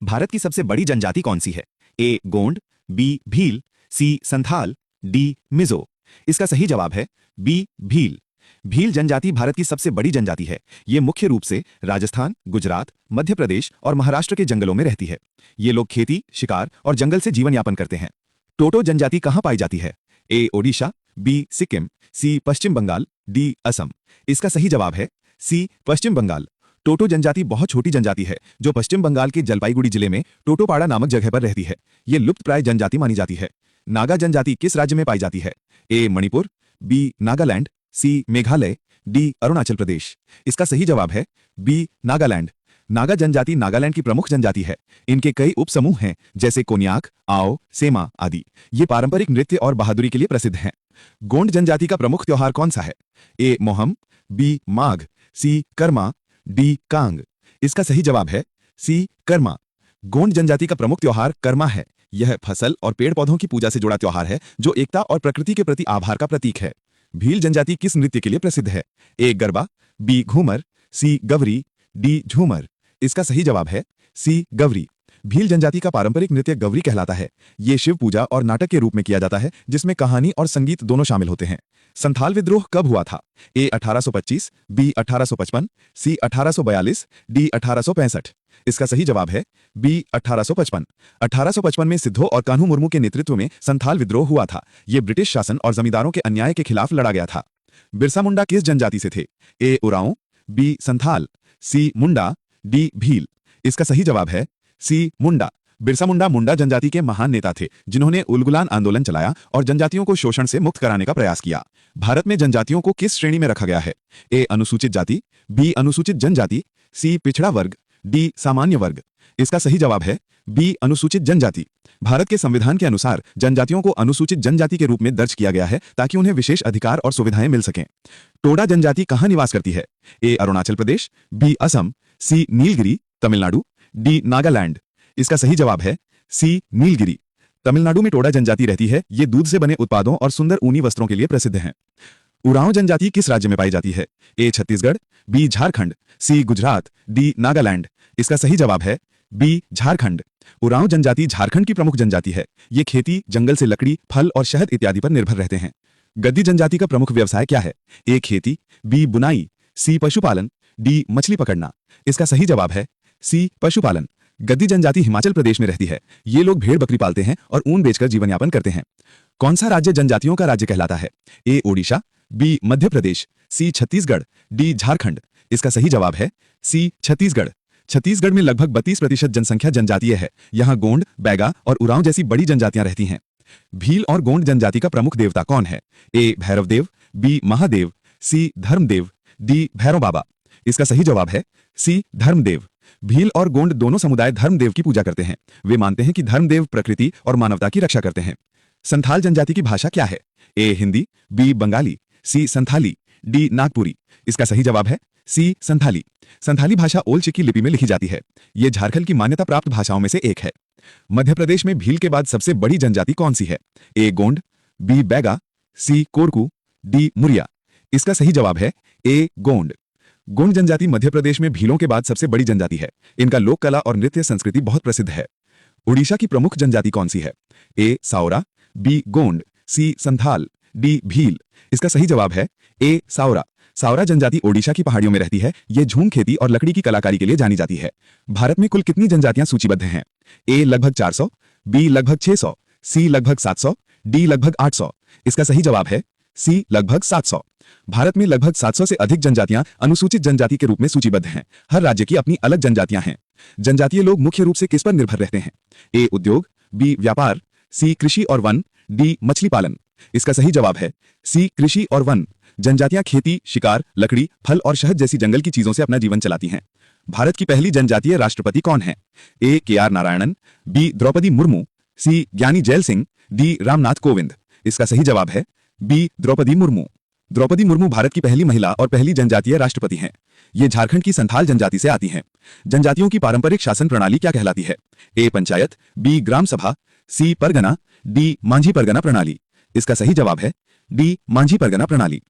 भारत की सबसे बड़ी जनजाति कौन सी है? ए गोंड, बी भील, सी संथाल, डी मिजो। इसका सही जवाब है बी भील। भील जनजाति भारत की सबसे बड़ी जनजाति है। ये मुख्य रूप से राजस्थान, गुजरात, मध्य प्रदेश और महाराष्ट्र के जंगलों में रहती है। ये लोग खेती, शिकार और जंगल से जीवन यापन करते हैं। टोटो जनजाति कहाँ पाई जाती है? ए ओडिशा, बी सिक्किम, सी पश्चिम बंगाल, डी असम। इसका सही जवाब है सी पश्चिम बंगाल। टोटो जनजाति बहुत छोटी जनजाति है जो पश्चिम बंगाल के जलपाईगुड़ी जिले में टोटोपाड़ा नामक जगह पर रहती है। ये लुप्तप्राय जनजाति मानी जाती है। नागा जनजाति किस राज्य में पाई जाती है? ए मणिपुर, बी नागालैंड, सी मेघालय, डी अरुणाचल प्रदेश। इसका सही जवाब है बी नागालैंड। नागा जनजाति नागालैंड की प्रमुख जनजाति है। इनके कई उपसमूह हैं जैसे कोन्याक, आओ, सेमा आदि। ये पारंपरिक नृत्य और बहादुरी के लिए प्रसिद्ध हैं। गोंड जनजाति का प्रमुख त्योहार कौन सा है? ए मोहम, बी माघ, सी कर्मा, डी कांग। इसका सही जवाब है सी कर्मा। गोंड जनजाति का प्रमुख त्योहार कर्मा है। यह फसल और पेड़ पौधों की पूजा से जुड़ा त्योहार है जो एकता और प्रकृति के प्रति आभार का प्रतीक है। भील जनजाति किस नृत्य के लिए प्रसिद्ध है? ए गरबा, बी घूमर, सी गवरी, डी झूमर। इसका सही जवाब है सी गवरी। भील जनजाति का पारंपरिक नृत्य गवरी कहलाता है। ये शिव पूजा और नाटक के रूप में किया जाता है जिसमें कहानी और संगीत दोनों शामिल होते हैं। संथाल विद्रोह कब हुआ था? ए 1825, बी 1855, सी 1842, डी 1865। इसका सही जवाब है बी 1855। 1855 में सिद्धो और कान्हू मुर्मू के नेतृत्व में संथाल विद्रोह हुआ था। यह ब्रिटिश शासन और जमींदारों के अन्याय के खिलाफ लड़ा गया था। बिरसा मुंडा किस जनजाति से थे? ए उरांव, बी संथाल, सी मुंडा, डी भील। इसका सही जवाब है सी मुंडा। बिरसा मुंडा मुंडा जनजाति के महान नेता थे जिन्होंने उलगुलान आंदोलन चलाया और जनजातियों को शोषण से मुक्त कराने का प्रयास किया। भारत में जनजातियों को किस श्रेणी में रखा गया है? ए अनुसूचित जाति, बी अनुसूचित जनजाति, सी पिछड़ा वर्ग, डी सामान्य वर्ग। इसका सही जवाब है बी अनुसूचित जनजाति। भारत के संविधान के अनुसार जनजातियों को अनुसूचित जनजाति के रूप में दर्ज किया गया है ताकि उन्हें विशेष अधिकार और सुविधाएं मिल सकें। टोडा जनजाति कहां निवास करती है? ए अरुणाचल प्रदेश, बी असम, सी नीलगिरी तमिलनाडु, डी नागालैंड। इसका सही जवाब है सी नीलगिरी। तमिलनाडु में टोडा जनजाति रहती है। ये दूध से बने उत्पादों और सुंदर ऊनी वस्त्रों के लिए प्रसिद्ध हैं। उरांव जनजाति किस राज्य में पाई जाती है? ए छत्तीसगढ़, बी झारखंड, सी गुजरात, डी नागालैंड। इसका सही जवाब है बी झारखंड। उरांव जनजाति झारखंड की प्रमुख जनजाति है। ये खेती, जंगल से लकड़ी, फल और शहद इत्यादि पर निर्भर रहते हैं। गद्दी जनजाति का प्रमुख व्यवसाय क्या है? ए खेती, बी बुनाई, सी पशुपालन, डी मछली पकड़ना। इसका सही जवाब है सी पशुपालन। गद्दी जनजाति हिमाचल प्रदेश में रहती है। ये लोग भेड़ बकरी पालते हैं और ऊन बेचकर जीवन यापन करते हैं। कौन सा राज्य जनजातियों का राज्य कहलाता है? ए ओडिशा, बी मध्य प्रदेश, सी छत्तीसगढ़, डी झारखंड। इसका सही जवाब है सी छत्तीसगढ़। छत्तीसगढ़ में लगभग 32% जनसंख्या जनजातीय है। यहाँ गोंड, बैगा और उरांव जैसी बड़ी जनजातियां रहती हैं। भील और गोंड जनजाति का प्रमुख देवता कौन है? ए भैरवदेव, बी महादेव, सी धर्मदेव, डी भैरव बाबा। इसका सही जवाब है सी धर्मदेव। भील और गोंड दोनों समुदाय धर्मदेव की पूजा करते हैं। वे मानते हैं कि धर्मदेव प्रकृति और मानवता की रक्षा करते हैं। संथाल जनजाति की भाषा क्या है? ए हिंदी, बी बंगाली, सी संथाली, डी नागपुरी। इसका सही जवाब है सी संथाली। संथाली भाषा ओल चिकी लिपि में लिखी जाती है। ये झारखंड की मान्यता प्राप्त भाषाओं में से एक है। मध्य प्रदेश में भील के बाद सबसे बड़ी जनजाति कौन सी है? ए गोंड, बी बैगा, सी कोरकू, डी मुरिया। इसका सही जवाब है ए गोंड। गोंड जनजाति मध्य प्रदेश में भीलों के बाद सबसे बड़ी जनजाति है। इनका लोक कला और नृत्य संस्कृति बहुत प्रसिद्ध है। उड़ीसा की प्रमुख जनजाति कौन सी है? ए साओरा, बी गोंड, सी संथाल, डी भील। इसका सही जवाब है ए साओरा। साओरा जनजाति ओडिशा की पहाड़ियों में रहती है। ये झूम खेती और लकड़ी की कलाकारी के लिए जानी जाती है। भारत में कुल कितनी जनजातियां सूचीबद्ध हैं? ए लगभग 400, बी लगभग 600, सी लगभग 700, डी लगभग 800। इसका सही जवाब है सी लगभग 700। भारत में लगभग 700 से अधिक जनजातियां अनुसूचित जनजाति के रूप में सूचीबद्ध हैं। हर राज्य की अपनी अलग जनजातियां हैं। जनजातीय लोग मुख्य रूप से किस पर निर्भर रहते हैं? ए उद्योग, बी व्यापार, सी कृषि और वन, डी मछली पालन। इसका सही जवाब है सी कृषि और वन। जनजातियां खेती, शिकार, लकड़ी, फल और शहद जैसी जंगल की चीजों से अपना जीवन चलाती हैं। भारत की पहली जनजातीय राष्ट्रपति कौन है? ए के.आर. नारायणन, बी द्रौपदी मुर्मू, सी ज्ञानी जैल सिंह, डी रामनाथ कोविंद। इसका सही जवाब है बी द्रौपदी मुर्मू। द्रौपदी मुर्मू भारत की पहली महिला और पहली जनजातीय राष्ट्रपति हैं। ये झारखंड की संथाल जनजाति से आती हैं। जनजातियों की पारंपरिक शासन प्रणाली क्या कहलाती है? ए पंचायत, बी ग्राम सभा, सी परगना, डी मांझी परगना प्रणाली। इसका सही जवाब है डी मांझी परगना प्रणाली।